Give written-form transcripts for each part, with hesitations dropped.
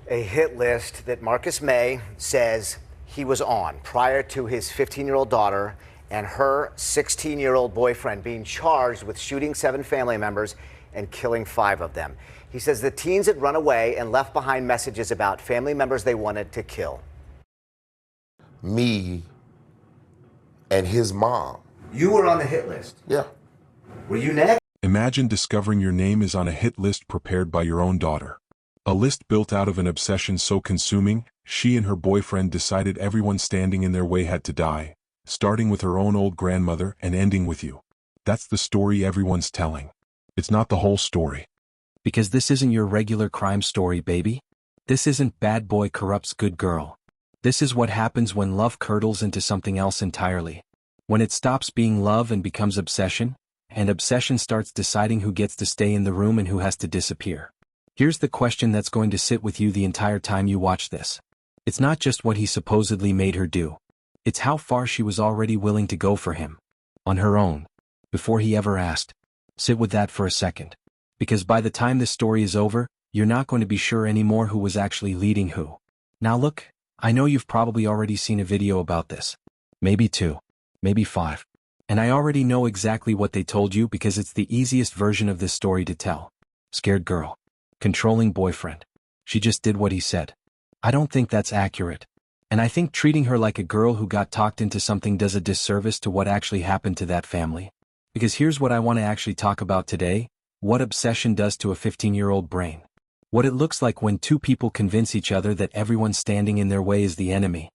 A hit list that Marcus May says he was on prior to his 15-year-old daughter and her 16-year-old boyfriend being charged with shooting 7 family members and killing 5 of them. He says the teens had run away and left behind messages about family members they wanted to kill. Me and his mom. You were on the hit list. Yeah. Were you next? Imagine discovering your name is on a hit list prepared by your own daughter. A list built out of an obsession so consuming, she and her boyfriend decided everyone standing in their way had to die, starting with her own old grandmother and ending with you. That's the story everyone's telling. It's not the whole story. Because this isn't your regular crime story, baby. This isn't bad boy corrupts good girl. This is what happens when love curdles into something else entirely. When it stops being love and becomes obsession, and obsession starts deciding who gets to stay in the room and who has to disappear. Here's the question that's going to sit with you the entire time you watch this. It's not just what he supposedly made her do. It's how far she was already willing to go for him. On her own. Before he ever asked. Sit with that for a second. Because by the time this story is over, you're not going to be sure anymore who was actually leading who. Now look, I know you've probably already seen a video about this. Maybe 2. Maybe 5. And I already know exactly what they told you because it's the easiest version of this story to tell. Scared girl. Controlling boyfriend. She just did what he said. I don't think that's accurate. And I think treating her like a girl who got talked into something does a disservice to what actually happened to that family. Because here's what I want to actually talk about today, what obsession does to a 15-year-old brain. What it looks like when 2 people convince each other that everyone standing in their way is the enemy.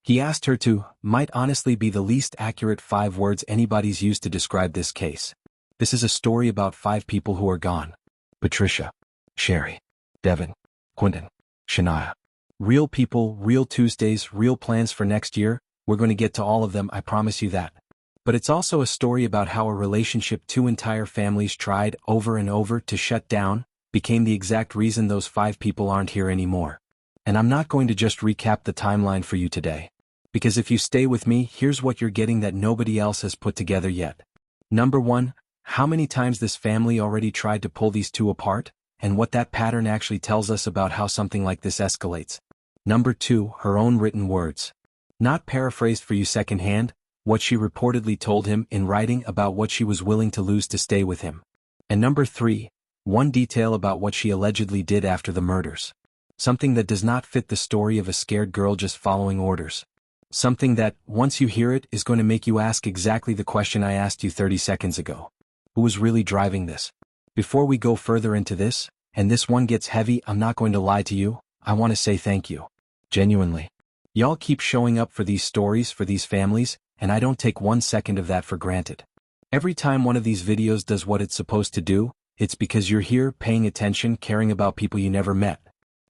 He asked her to, might honestly be the least accurate 5 words anybody's used to describe this case. This is a story about 5 people who are gone. Patricia. Sherry, Devin, Quentin, Shania. Real people, real Tuesdays, real plans for next year. We're going to get to all of them, I promise you that. But it's also a story about how a relationship 2 entire families tried over and over to shut down, became the exact reason those 5 people aren't here anymore. And I'm not going to just recap the timeline for you today. Because if you stay with me, here's what you're getting that nobody else has put together yet. Number 1, how many times this family already tried to pull these 2 apart? And what that pattern actually tells us about how something like this escalates. Number 2, her own written words. Not paraphrased for you secondhand, what she reportedly told him in writing about what she was willing to lose to stay with him. And number 3, one detail about what she allegedly did after the murders. Something that does not fit the story of a scared girl just following orders. Something that, once you hear it, is going to make you ask exactly the question I asked you 30 seconds ago. Who was really driving this? Before we go further into this, and this one gets heavy, I'm not going to lie to you, I want to say thank you. Genuinely. Y'all keep showing up for these stories, for these families, and I don't take 1 second of that for granted. Every time one of these videos does what it's supposed to do, it's because you're here, paying attention, caring about people you never met.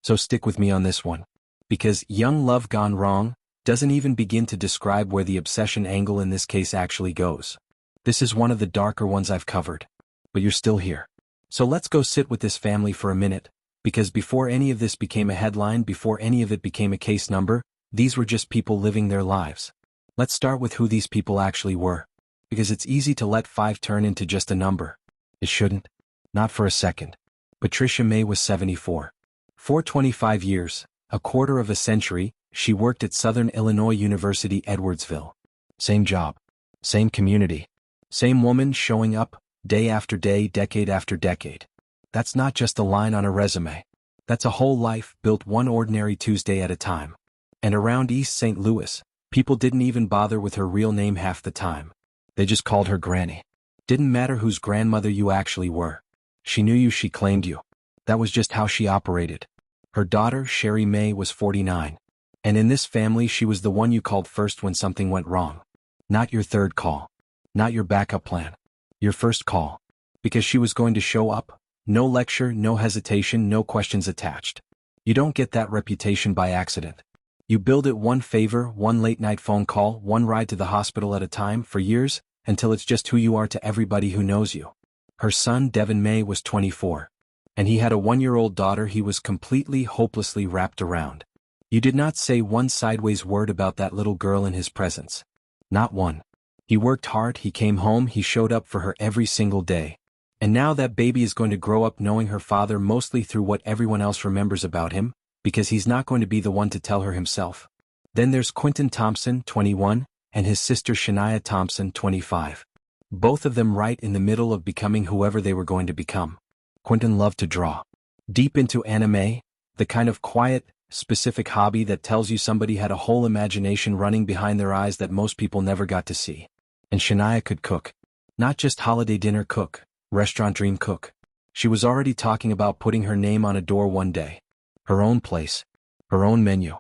So stick with me on this one. Because young love gone wrong doesn't even begin to describe where the obsession angle in this case actually goes. This is one of the darker ones I've covered. But you're still here. So let's go sit with this family for a minute, because before any of this became a headline, before any of it became a case number, these were just people living their lives. Let's start with who these people actually were. Because it's easy to let 5 turn into just a number. It shouldn't. Not for a second. Patricia May was 74. For 25 years, a quarter of a century, she worked at Southern Illinois University Edwardsville. Same job. Same community. Same woman showing up, day after day, decade after decade. That's not just a line on a resume. That's a whole life built one ordinary Tuesday at a time. And around East St. Louis, people didn't even bother with her real name half the time. They just called her Granny. Didn't matter whose grandmother you actually were. She knew you, she claimed you. That was just how she operated. Her daughter, Sherry May, was 49. And in this family she was the one you called first when something went wrong. Not your third call. Not your backup plan. Your first call. Because she was going to show up. No lecture, no hesitation, no questions attached. You don't get that reputation by accident. You build it one favor, one late-night phone call, one ride to the hospital at a time for years, until it's just who you are to everybody who knows you. Her son, Devin May, was 24. And he had a 1-year-old daughter he was completely, hopelessly wrapped around. You did not say one sideways word about that little girl in his presence. Not one. He worked hard, he came home, he showed up for her every single day. And now that baby is going to grow up knowing her father mostly through what everyone else remembers about him, because he's not going to be the one to tell her himself. Then there's Quentin Thompson, 21, and his sister Shania Thompson, 25. Both of them right in the middle of becoming whoever they were going to become. Quentin loved to draw. Deep into anime, the kind of quiet, specific hobby that tells you somebody had a whole imagination running behind their eyes that most people never got to see. And Shania could cook. Not just holiday dinner cook, restaurant dream cook. She was already talking about putting her name on a door one day. Her own place. Her own menu.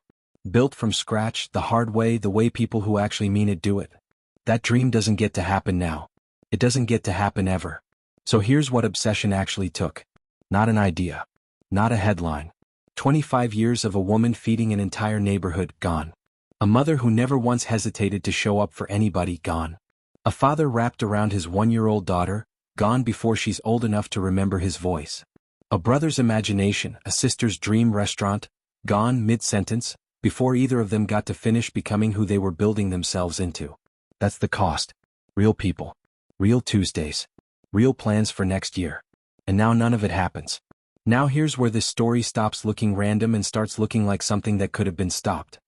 Built from scratch, the hard way, the way people who actually mean it do it. That dream doesn't get to happen now. It doesn't get to happen ever. So here's what obsession actually took. Not an idea. Not a headline. 25 years of a woman feeding an entire neighborhood, gone. A mother who never once hesitated to show up for anybody, gone. A father wrapped around his 1-year-old daughter, gone before she's old enough to remember his voice. A brother's imagination, a sister's dream restaurant, gone mid-sentence, before either of them got to finish becoming who they were building themselves into. That's the cost. Real people. Real Tuesdays. Real plans for next year. And now none of it happens. Now here's where this story stops looking random and starts looking like something that could have been stopped.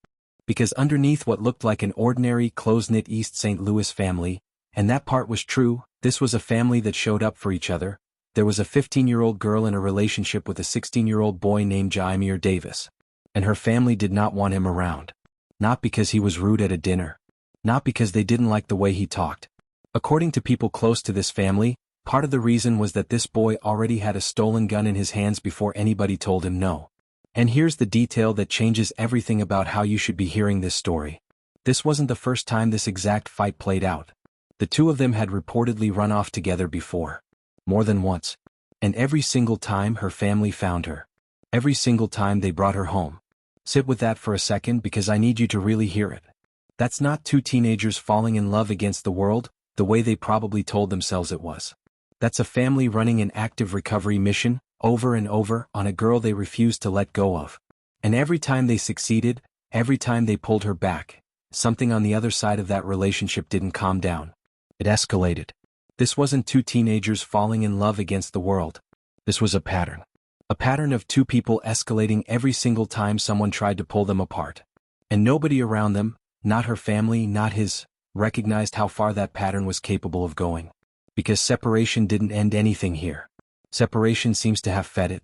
Because underneath what looked like an ordinary, close-knit East St. Louis family, and that part was true, this was a family that showed up for each other. There was a 15-year-old girl in a relationship with a 16-year-old boy named Jaimir Davis. And her family did not want him around. Not because he was rude at a dinner. Not because they didn't like the way he talked. According to people close to this family, part of the reason was that this boy already had a stolen gun in his hands before anybody told him no. And here's the detail that changes everything about how you should be hearing this story. This wasn't the first time this exact fight played out. The two of them had reportedly run off together before. More than once. And every single time her family found her. Every single time they brought her home. Sit with that for a second because I need you to really hear it. That's not two teenagers falling in love against the world, the way they probably told themselves it was. That's a family running an active recovery mission, over and over, on a girl they refused to let go of. And every time they succeeded, every time they pulled her back, something on the other side of that relationship didn't calm down. It escalated. This wasn't two teenagers falling in love against the world. This was a pattern. A pattern of two people escalating every single time someone tried to pull them apart. And nobody around them, not her family, not his, recognized how far that pattern was capable of going. Because separation didn't end anything here. Separation seems to have fed it.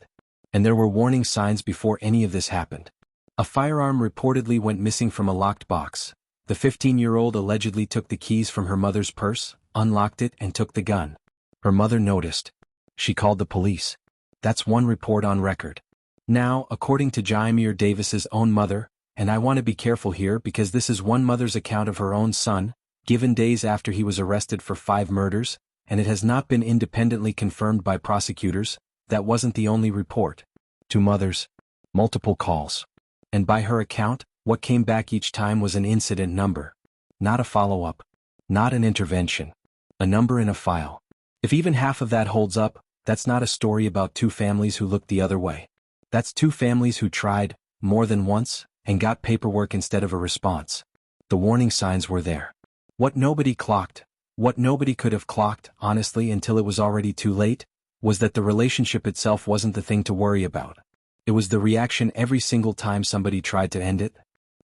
And there were warning signs before any of this happened. A firearm reportedly went missing from a locked box. The 15-year-old allegedly took the keys from her mother's purse, unlocked it, and took the gun. Her mother noticed. She called the police. That's one report on record. Now, according to Jaimir Davis's own mother, and I want to be careful here because this is one mother's account of her own son, given days after he was arrested for 5 murders, and it has not been independently confirmed by prosecutors, that wasn't the only report. 2 mothers. Multiple calls. And by her account, what came back each time was an incident number. Not a follow-up. Not an intervention. A number in a file. If even half of that holds up, that's not a story about 2 families who looked the other way. That's 2 families who tried, more than once, and got paperwork instead of a response. The warning signs were there. What nobody clocked, what nobody could have clocked, honestly, until it was already too late, was that the relationship itself wasn't the thing to worry about. It was the reaction every single time somebody tried to end it.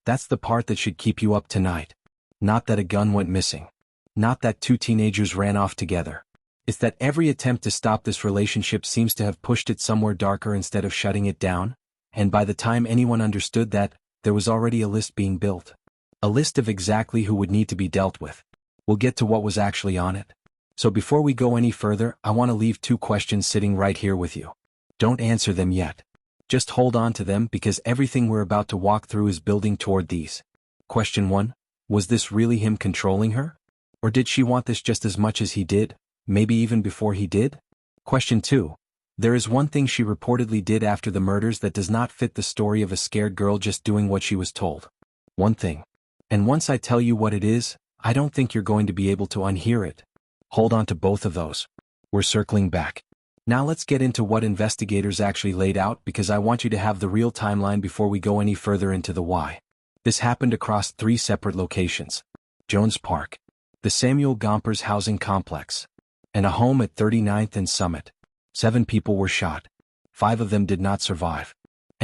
That's the part that should keep you up tonight. Not that a gun went missing. Not that 2 teenagers ran off together. It's that every attempt to stop this relationship seems to have pushed it somewhere darker instead of shutting it down, and by the time anyone understood that, there was already a list being built. A list of exactly who would need to be dealt with. We'll get to what was actually on it. So before we go any further, I want to leave 2 questions sitting right here with you. Don't answer them yet. Just hold on to them because everything we're about to walk through is building toward these. Question 1. Was this really him controlling her? Or did she want this just as much as he did? Maybe even before he did? Question 2. There is one thing she reportedly did after the murders that does not fit the story of a scared girl just doing what she was told. One thing. And once I tell you what it is, I don't think you're going to be able to unhear it. Hold on to both of those. We're circling back. Now let's get into what investigators actually laid out because I want you to have the real timeline before we go any further into the why. This happened across 3 separate locations. Jones Park, the Samuel Gompers housing complex, and a home at 39th and Summit. 7 people were shot. 5 of them did not survive.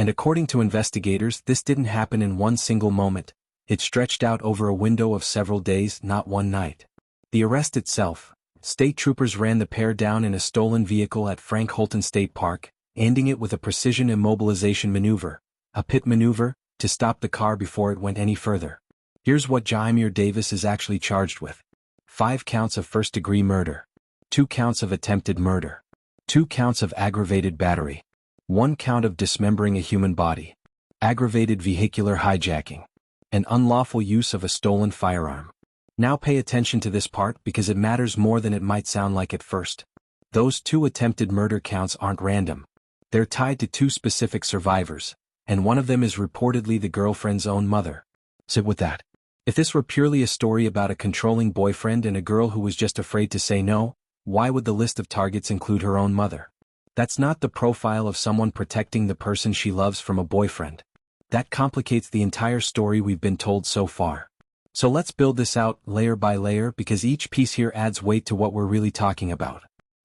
And according to investigators, this didn't happen in one single moment. It stretched out over a window of several days, not one night. The arrest itself, state troopers ran the pair down in a stolen vehicle at Frank Holton State Park, ending it with a precision immobilization maneuver, a pit maneuver, to stop the car before it went any further. Here's what Jaimir Davis is actually charged with. 5 counts of first-degree murder. 2 counts of attempted murder. 2 counts of aggravated battery. 1 count of dismembering a human body. Aggravated vehicular hijacking. And unlawful use of a stolen firearm. Now pay attention to this part because it matters more than it might sound like at first. Those 2 attempted murder counts aren't random. They're tied to 2 specific survivors, and one of them is reportedly the girlfriend's own mother. Sit with that. If this were purely a story about a controlling boyfriend and a girl who was just afraid to say no, why would the list of targets include her own mother? That's not the profile of someone protecting the person she loves from a boyfriend. That complicates the entire story we've been told so far. So let's build this out layer by layer because each piece here adds weight to what we're really talking about.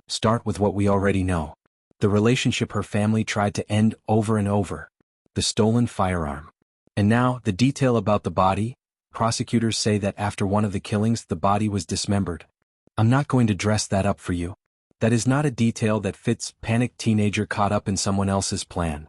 Start with what we already know. The relationship her family tried to end over and over. The stolen firearm. And now, the detail about the body. Prosecutors say that after one of the killings the body was dismembered. I'm not going to dress that up for you. That is not a detail that fits panicked teenager caught up in someone else's plan.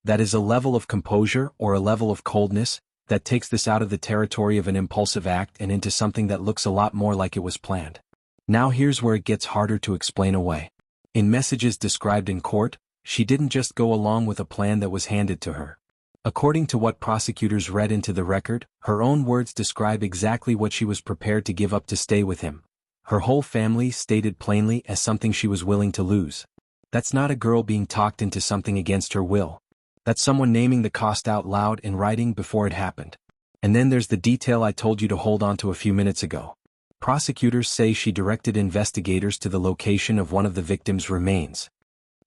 That is a level of composure or a level of coldness that takes this out of the territory of an impulsive act and into something that looks a lot more like it was planned. Now here's where it gets harder to explain away. In messages described in court, she didn't just go along with a plan that was handed to her. According to what prosecutors read into the record, her own words describe exactly what she was prepared to give up to stay with him. Her whole family stated plainly as something she was willing to lose. That's not a girl being talked into something against her will. That's someone naming the cost out loud in writing before it happened. And then there's the detail I told you to hold on to a few minutes ago. Prosecutors say she directed investigators to the location of one of the victim's remains.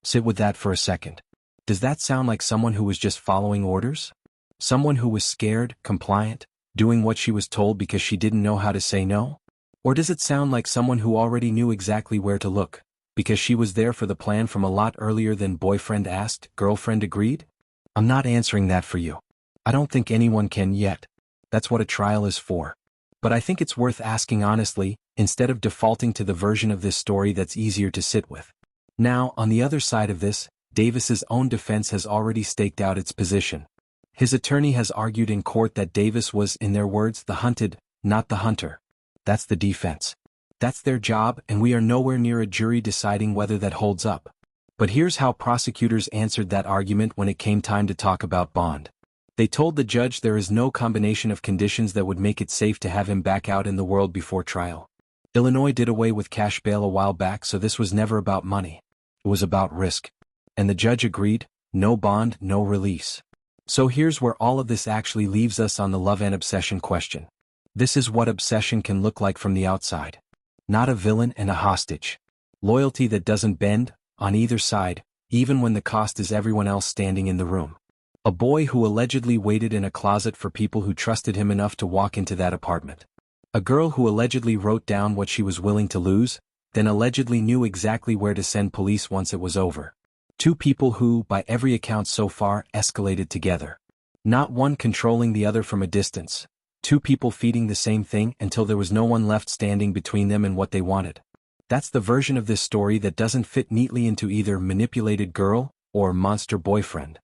Sit with that for a second. Does that sound like someone who was just following orders? Someone who was scared, compliant, doing what she was told because she didn't know how to say no? Or does it sound like someone who already knew exactly where to look, because she was there for the plan from a lot earlier than boyfriend asked, girlfriend agreed? I'm not answering that for you. I don't think anyone can yet. That's what a trial is for. But I think it's worth asking honestly, instead of defaulting to the version of this story that's easier to sit with. Now, on the other side of this, Davis's own defense has already staked out its position. His attorney has argued in court that Davis was, in their words, the hunted, not the hunter. That's the defense. That's their job, and we are nowhere near a jury deciding whether that holds up. But here's how prosecutors answered that argument when it came time to talk about bond. They told the judge there is no combination of conditions that would make it safe to have him back out in the world before trial. Illinois did away with cash bail a while back, so this was never about money. It was about risk. And the judge agreed, no bond, no release. So here's where all of this actually leaves us on the love and obsession question. This is what obsession can look like from the outside. Not a villain and a hostage. Loyalty that doesn't bend, on either side, even when the cost is everyone else standing in the room. A boy who allegedly waited in a closet for people who trusted him enough to walk into that apartment. A girl who allegedly wrote down what she was willing to lose, then allegedly knew exactly where to send police once it was over. 2 people who, by every account so far, escalated together. Not one controlling the other from a distance. 2 people feeding the same thing until there was no one left standing between them and what they wanted. That's the version of this story that doesn't fit neatly into either manipulated girl or monster boyfriend.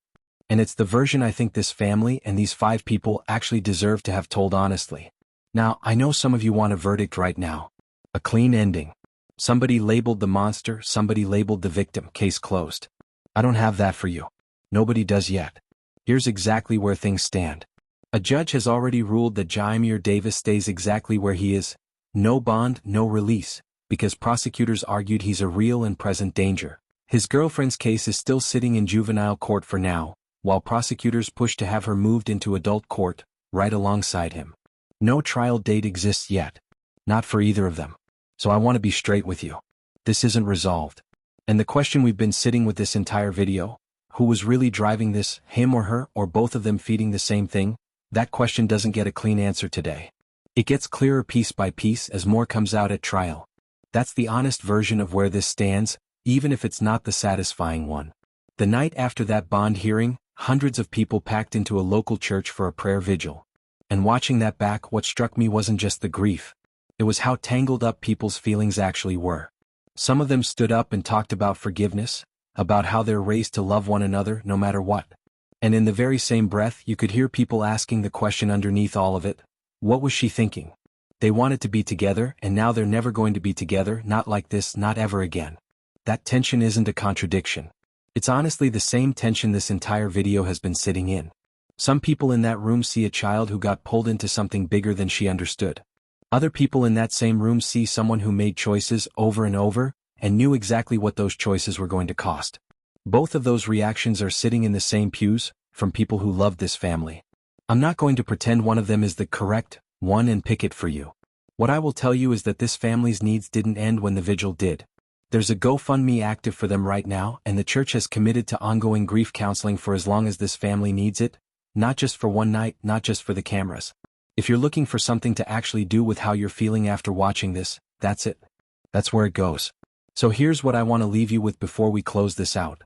And it's the version I think this family and these 5 people actually deserve to have told honestly. Now, I know some of you want a verdict right now. A clean ending. Somebody labeled the monster, somebody labeled the victim, case closed. I don't have that for you. Nobody does yet. Here's exactly where things stand. A judge has already ruled that Jaimir Davis stays exactly where he is. No bond, no release, because prosecutors argued he's a real and present danger. His girlfriend's case is still sitting in juvenile court for now, while prosecutors push to have her moved into adult court, right alongside him. No trial date exists yet. Not for either of them. So I want to be straight with you. This isn't resolved. And the question we've been sitting with this entire video, who was really driving this, him or her, or both of them feeding the same thing? That question doesn't get a clean answer today. It gets clearer piece by piece as more comes out at trial. That's the honest version of where this stands, even if it's not the satisfying one. The night after that bond hearing, hundreds of people packed into a local church for a prayer vigil. And watching that back, what struck me wasn't just the grief. It was how tangled up people's feelings actually were. Some of them stood up and talked about forgiveness, about how they're raised to love one another no matter what. And in the very same breath, you could hear people asking the question underneath all of it: what was she thinking? They wanted to be together, and now they're never going to be together, not like this, not ever again. That tension isn't a contradiction. It's honestly the same tension this entire video has been sitting in. Some people in that room see a child who got pulled into something bigger than she understood. Other people in that same room see someone who made choices over and over, and knew exactly what those choices were going to cost. Both of those reactions are sitting in the same pews, from people who loved this family. I'm not going to pretend one of them is the correct one and pick it for you. What I will tell you is that this family's needs didn't end when the vigil did. There's a GoFundMe active for them right now, and the church has committed to ongoing grief counseling for as long as this family needs it, not just for one night, not just for the cameras. If you're looking for something to actually do with how you're feeling after watching this, that's it. That's where it goes. So here's what I want to leave you with before we close this out.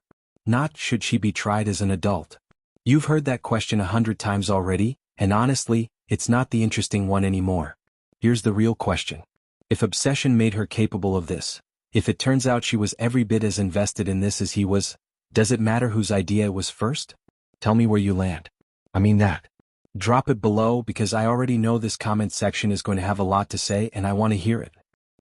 Not should she be tried as an adult. You've heard that question 100 times already, and honestly, it's not the interesting one anymore. Here's the real question. If obsession made her capable of this, if it turns out she was every bit as invested in this as he was, does it matter whose idea it was first? Tell me where you land. I mean that. Drop it below, because I already know this comment section is going to have a lot to say and I want to hear it.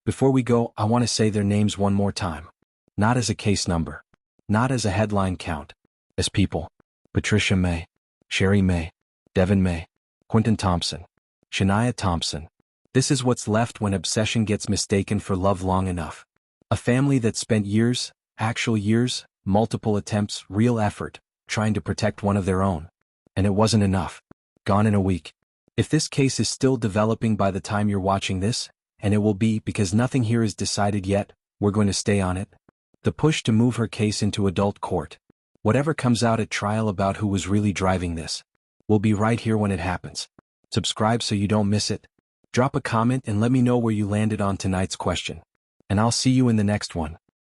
Before we go, I want to say their names one more time. Not as a case number. Not as a headline count. As people. Patricia May. Sherry May. Devin May. Quentin Thompson. Shania Thompson. This is what's left when obsession gets mistaken for love long enough. A family that spent years, actual years, multiple attempts, real effort, trying to protect one of their own. And it wasn't enough. Gone in a week. If this case is still developing by the time you're watching this, and it will be because nothing here is decided yet, we're going to stay on it. The push to move her case into adult court. Whatever comes out at trial about who was really driving this. We'll be right here when it happens. Subscribe so you don't miss it. Drop a comment and let me know where you landed on tonight's question. And I'll see you in the next one.